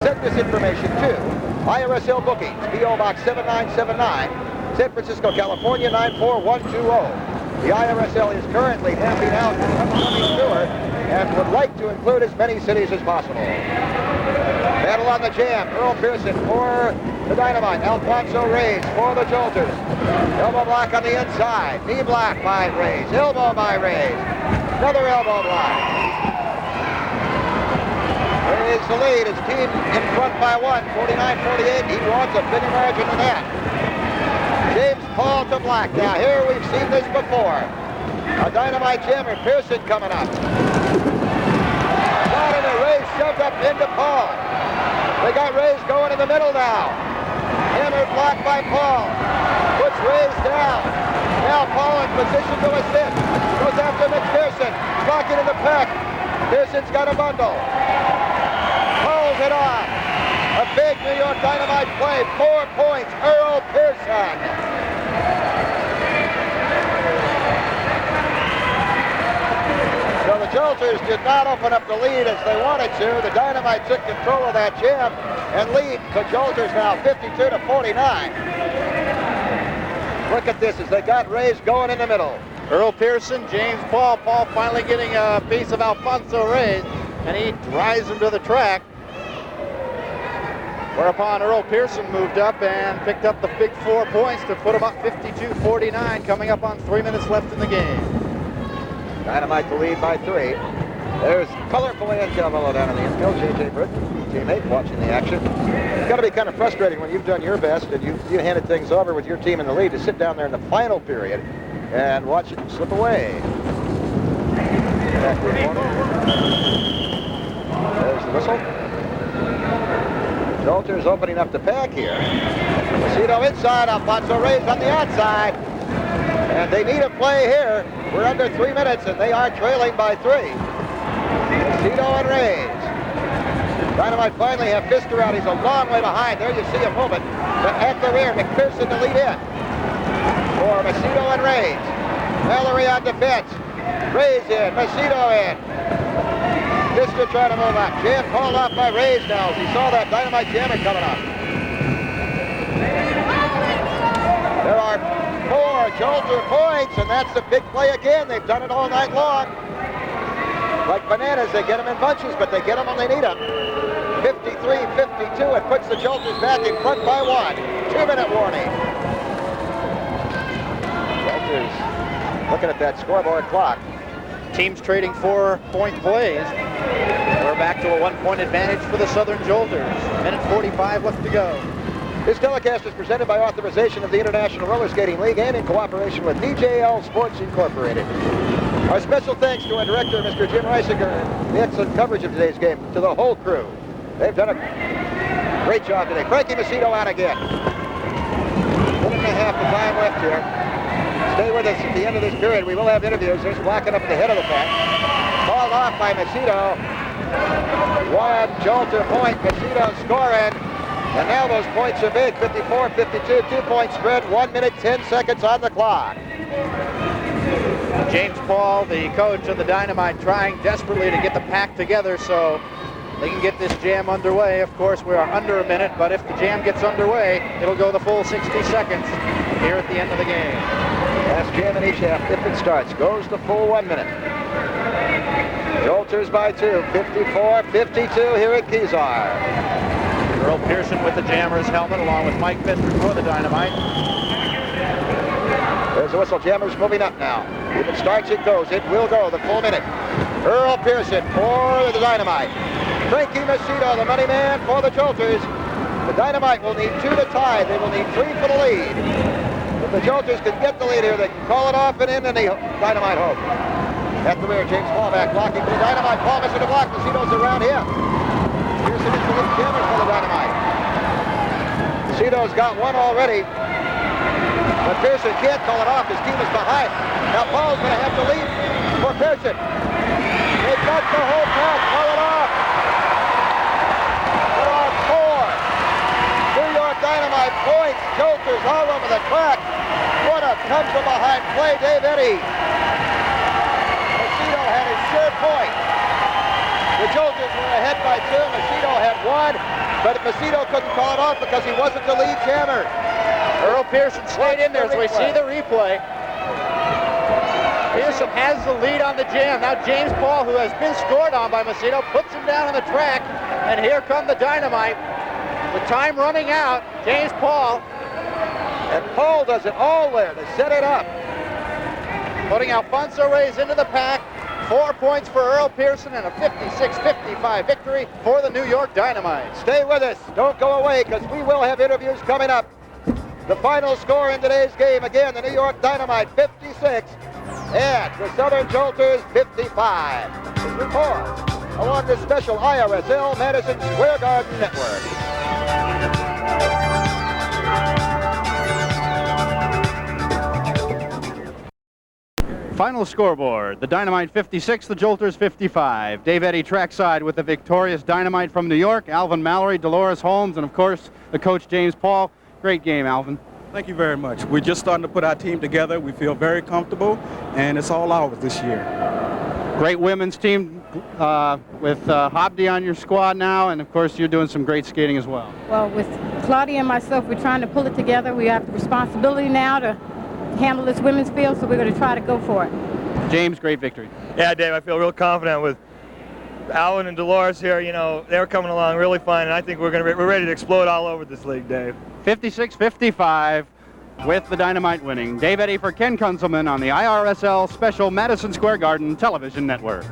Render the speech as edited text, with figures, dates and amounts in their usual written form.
Send this information to IRSL Bookings, P.O. Box 7979, San Francisco, California 94120. The IRSL is currently mapping out the upcoming tour and would like to include as many cities as possible. Battle on the jam. Earl Pearson for the Dynamite. Alfonso Reyes for the Jolters. Elbow block on the inside. Knee block by Reyes. Elbow by Reyes. Another elbow block. Reyes the lead. His team in front by one. 49-48. He wants a bigger margin than that. James Paul to Black. Now here we've seen this before. A Dynamite jammer. Pearson coming up. Got in there. Reyes shoved up into Paul. They got Reyes going in the middle now. Hammered block by Paul. Puts Reyes down. Now Paul in position to assist. Goes after McPherson. Blocking in the pack. Pearson's got a bundle. Pulls it on. A big New York Dynamite play. 4 points. Earl Pearson. So the Jolters did not open up the lead as they wanted to. The Dynamite took control of that jam and lead the Jolters now 52-49. Look at this as they got Reyes going in the middle. Earl Pearson, James Paul. Paul finally getting a piece of Alfonso Reyes, and he drives him to the track. Whereupon Earl Pearson moved up and picked up the big 4 points to put him up 52-49, coming up on 3 minutes left in the game. Dynamite to lead by 3. There's colorful Ann Calvello down in the infield. J.J. Britt, teammate, watching the action. It's got to be kind of frustrating when you've done your best and you handed things over with your team in the lead to sit down there in the final period and watch it slip away. There's the whistle. Jolters opening up the pack here. Macedo inside, Alfonso Reyes on the outside. And they need a play here. We're under 3 minutes, and they are trailing by 3. Macedo and Reyes. Dynamite finally have Fisker out. He's a long way behind. There you see him moving. But at the rear, McPherson to lead in. For Macedo and Reyes. Mallory on defense. Reyes in. Macedo in. Fisker trying to move up. Jam called off by Reyes now as he saw that Dynamite jammer coming up. There are 4 Jolter points, and that's the big play again. They've done it all night long. Like bananas, they get them in bunches, but they get them when they need them. 53-52, it puts the Jolters back in front by 1. 2-minute warning. Jolters looking at that scoreboard clock. Teams trading 4-point plays. We're back to a 1-point advantage for the Southern Jolters. Minute 45 left to go. This telecast is presented by authorization of the International Roller Skating League and in cooperation with DJL Sports Incorporated. Our special thanks to our director, Mr. Jim Reisinger, and the excellent coverage of today's game, to the whole crew. They've done a great job today. Frankie Macedo out again. 1.5 of time left here. Stay with us at the end of this period. We will have interviews. There's blocking up at the head of the pack. Called off by Macedo. 1 Jolter point. Macedo scoring. And now those points are big. 54-52. 2-point spread. 1 minute, 10 seconds on the clock. James Paul, the coach of the Dynamite, trying desperately to get the pack together so they can get this jam underway. Of course, we are under a minute, but if the jam gets underway, it'll go the full 60 seconds here at the end of the game. Last jam in each half, if it starts, goes the full 1 minute. Jolters by 2, 54-52 here at Kezar. Earl Pearson with the Jammers helmet along with Mike Fisker for the Dynamite. There's the whistle. Jammers moving up now. If it starts, it goes. It will go the full minute. Earl Pearson for the Dynamite. Frankie Macedo, the money man for the Jolters. The Dynamite will need 2 to tie. They will need 3 for the lead. If the Jolters can get the lead here, they can call it off and end in the Dynamite hope. At the rear, James Paul back blocking for the Dynamite. Paul missing the block. Macedo's around him. Pearson is the lead jammer for the Dynamite. Macedo's got 1 already. But Pearson can't call it off. His team is behind. Now Paul's going to have to lead for Pearson. They've got the whole pack. Call it off. There are 4 New York Dynamite points. Jolters all over the track. What a come-from-behind play, Dave Eddy. Macedo had his third point. The Jolters were ahead by 2. Macedo had 1. but Macedo couldn't call it off because he wasn't the lead jammer. Earl Pearson stayed in there, so we see the replay. Pearson has the lead on the jam. Now James Paul, who has been scored on by Macedo, puts him down on the track, and here come the Dynamite. The time running out, James Paul. And Paul does it all there to set it up. Putting Alfonso Reyes into the pack. 4 points for Earl Pearson and a 56-55 victory for the New York Dynamite. Stay with us. Don't go away, because we will have interviews coming up. The final score in today's game, again, the New York Dynamite 56 and the Southern Jolters 55. This is report along this special IRSL Madison Square Garden Network. Final scoreboard, the Dynamite 56, the Jolters 55. Dave Eddy trackside with the victorious Dynamite from New York, Alvin Mallory, Dolores Holmes, and of course, the coach James Paul. Great game, Alvin. Thank you very much. We're just starting to put our team together. We feel very comfortable, and it's all ours this year. Great women's team with Hobdy on your squad now, and of course, you're doing some great skating as well. Well, with Claudia and myself, we're trying to pull it together. We have the responsibility now to handle this women's field, so we're going to try to go for it. James, great victory. Yeah, Dave, I feel real confident with Alan and Dolores here. You know, they're coming along really fine, and I think we're ready to explode all over this league, Dave. 56-55 with the Dynamite winning. Dave Eddy for Ken Kunzelman on the IRSL Special Madison Square Garden Television Network.